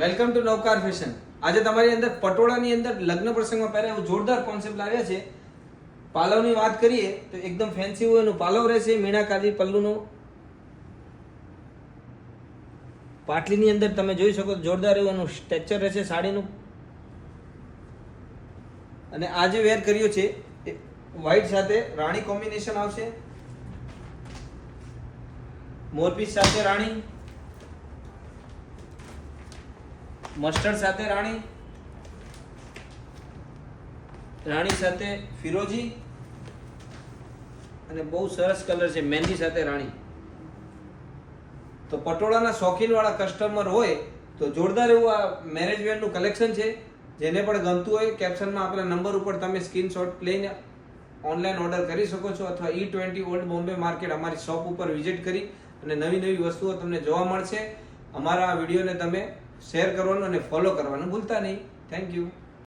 Welcome to Navkar fashion. આજે તમારી અંદર પટોળાની અંદર લગ્ન પ્રસંગમાં પહેરે એવું જોરદાર કોન્સેપ્ટ લાવ્યા છે. પાલવની વાત કરીએ તો એકદમ ફેન્સી હોય એનું પાલવ રહેશે, મીણાકારી પલ્લુનું. પાટલીની અંદર તમે જોઈ શકો જોરદાર એવું એનું સ્ટ્રક્ચર રહેશે સાડીનું. અને આ જે વેર કર્યો છે એ વ્હાઈટ સાથે રાણી કોમ્બિનેશન આવશે, મોરપીસ સાથે રાણી, મસ્ટર્ડ સાથે રાણી, રાણી સાથે ફિરોજી અને બહુ સરસ કલર છે મહેંદી સાથે રાણી. તો પટોળાના શોખીન વાળા કસ્ટમર હોય તો જોરદાર એવું આ મેરેજ વેરનું કલેક્શન છે. જેને પણ ગમતું હોય કેપ્શનમાં આપેલા નંબર ઉપર તમે સ્ક્રીનશોટ લઈને ઓનલાઈન ઓર્ડર કરી શકો છો, અથવા E20 ઓલ્ડ બોમ્બે માર્કેટ અમારી શોપ ઉપર વિઝિટ કરી અને નવી નવી વસ્તુઓ તમને જોવા મળશે. અમારા આ વિડીયોને તમે શેર કરવાનું અને ફોલો કરવાનું ભૂલતા નહીં. Thank you.